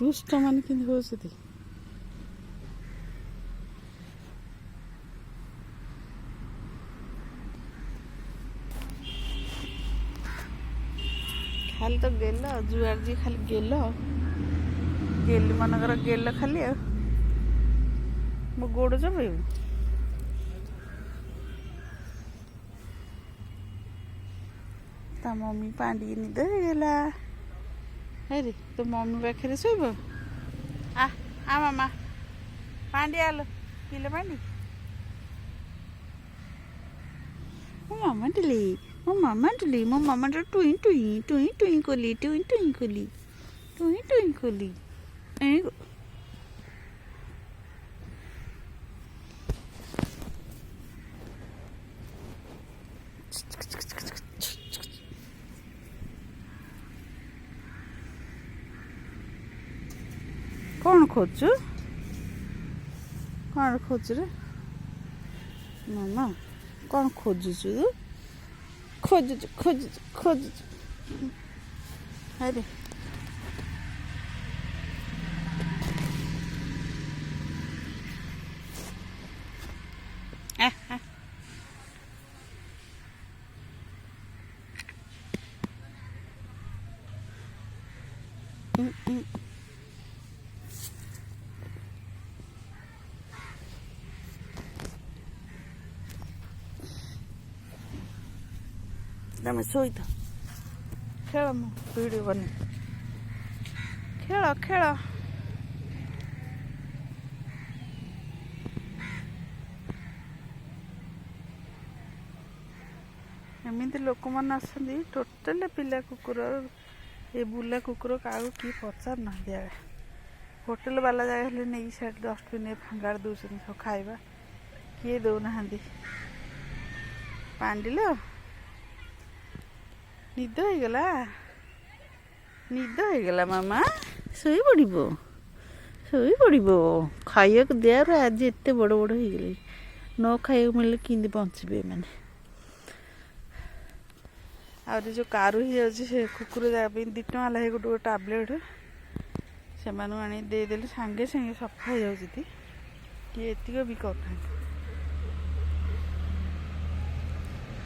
ଦୁଷ୍ଟ ମାନେ କେମିତି ହଉଛନ୍ତି। ଖାଲି ତ ଗେଲ ଯୁଆଡେ ଯିଏ ଖାଲି ଗେଲ ଗେଲି ମାନଙ୍କର ଗେଲ ଖାଲି ଆଉ। ମୋ ଗୋଡ଼ ଚବେଇବୁ। ତା ମମି ପାଣ୍ଡିକି ନିଦ ହେଇଗଲା। ହେରେ ତୋ ମମି ପାଖରେ ଶୋଇବ। ଆ ମାମା ପାଣ୍ଡି ଆଲୋ କିଲୋ ପାଣ୍ଡି। ମୋ ମାମା ଟୁଲି ମୋ ମାମାଟା ଟୁଇଁ ଟୁଇଁ ଟୁଇଁ ଟୁଇଁ କଲି ଟୁଇଁ ଟୁଇଁ କଲି ଟୁଇଁ ଟୁଇଁ କଲି। କ'ଣ ଖୋଜୁଛୁ? କ'ଣ ଖୋଜୁଛୁ ରେ ମାମା? କ'ଣ ଖୋଜୁଛୁ? ଖୋଜୁଛୁ ଆରେ ତମେ ଶୋଇଥ। ଖେଳ ମୁଁ ଭିଡ଼ିଓ ବନେଇ। ଖେଳ ଏମିତି ଲୋକମାନେ ଆସନ୍ତି ଟୋଟାଲ ପିଲା କୁକୁର ଏ ବୁଲା କୁକୁର କାହାକୁ କିଏ ପଚାରୁନାହାନ୍ତି। ଆଗେ ହୋଟେଲ ବାଲା ଜାଗା ହେଲେ ନେଇକି ସେଠି ଡଷ୍ଟବିନ୍ରେ ଫାଙ୍ଗାଡ଼ି ଦେଉଛନ୍ତି ସବୁ ଖାଇବା, କିଏ ଦେଉନାହାନ୍ତି। ପାଣ୍ଡିଲ ନିଦ ହେଇଗଲା ମାମା। ଶୋଇପଡ଼ିବ ଖାଇବାକୁ ଦିଆର ଆଜି ଏତେ ବଡ଼ ହେଇଗଲେ ନ ଖାଇବାକୁ ମିଳିଲେ କେମିତି ବଞ୍ଚିବେ ଏମାନେ। ଆହୁରି ଯେଉଁ କାରୁ ହେଇଯାଉଛି ସେ କୁକୁର ଯାବା ପାଇଁ 2 ଟଙ୍କା ଲେଖେ ଗୋଟେ ଟାବଲେଟ୍ ସେମାନଙ୍କୁ ଆଣି ଦେଇଦେଲେ ସାଙ୍ଗେ ସଫା ହେଇଯାଉଛି। କିଏ ଏତିକ ବି କରୁନାହାନ୍ତି।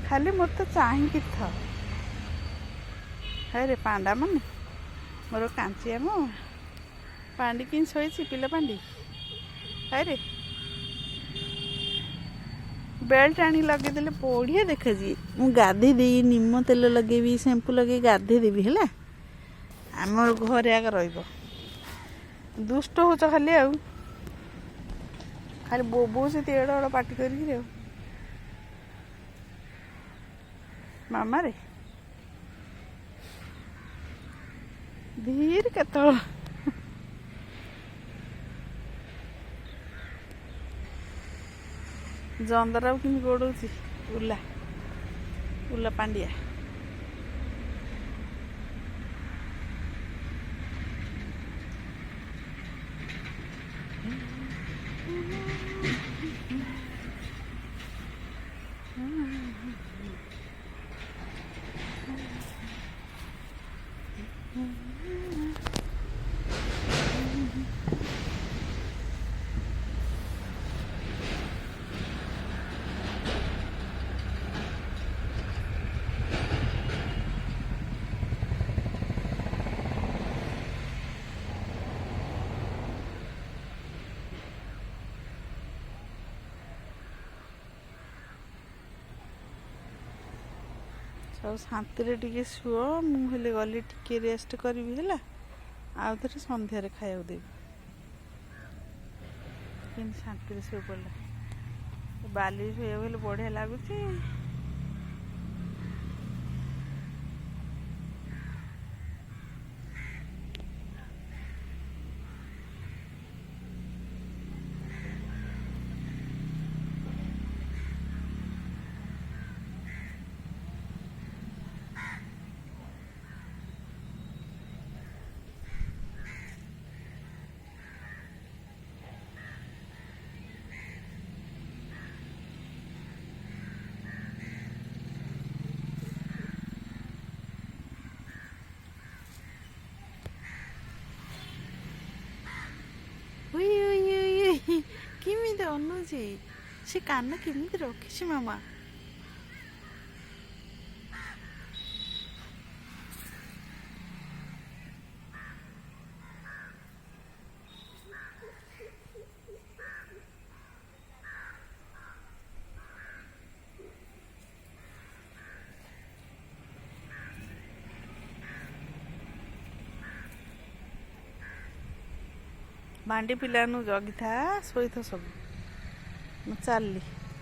ଖାଲି ମୋତେ ଚାହିଁକି ଥାଅ। ହେ ରେ ପାଣ୍ଡା ମାନେ ମୋର କାଞ୍ଚିଆ ମୋ ପାଣ୍ଡି କେମିତି ଶୋଇଛି ପିଲା ପାଣ୍ଡି। ହେ ବେଲ୍ଟ ଆଣି ଲଗେଇଦେଲେ ବଢ଼ିଆ ଦେଖାଯିବ। ମୁଁ ଗାଧେଇ ଦେଇ ନିମ ତେଲ ଲଗେଇବି, ଶ୍ୟାମ୍ପୁ ଲଗେଇ ଗାଧେଇ ଦେବି ହେଲା। ଆମର ଘରେ ଆଗ ରହିବ। ଦୁଷ୍ଟ ହଉଛ ଖାଲି ଆଉ, ଖାଲି ବୋବଉଛନ୍ତି ଏଡ଼ ବଡ଼ ପାଟି କରିକିରି ଆଉ। ମାମାରେ ଧୀରେ କେତେବେଳେ ଜନ୍ଦରାକୁ କେମିତି ଗୋଡ଼ଉଛି ଉଲା ପାଣ୍ଡିଆ। ସବୁ ଶାନ୍ତିରେ ଟିକେ ଶୁଅ। ମୁଁ ହେଲେ ଗଲି ଟିକେ ରେଷ୍ଟ କରିବି ହେଲା। ଆଉ ଥରେ ସନ୍ଧ୍ୟାରେ ଖାଇବାକୁ ଦେବି। କେମିତି ଶାନ୍ତିରେ ଶୋଇପଡ଼ିଲା। ବାଲି ଶୋଇବାକୁ ହେଲେ ବଢ଼ିଆ ଲାଗୁଛି। କେମିତି ଅନୁଛି, ସେ କାନ କେମିତି ରଖିଛି ମାମା। ବାଣ୍ଡି ପିଲାମାନଙ୍କୁ ଜଗିଥା, ଶୋଇଥ ସବୁ। ମୁଁ ଚାଲିଲି।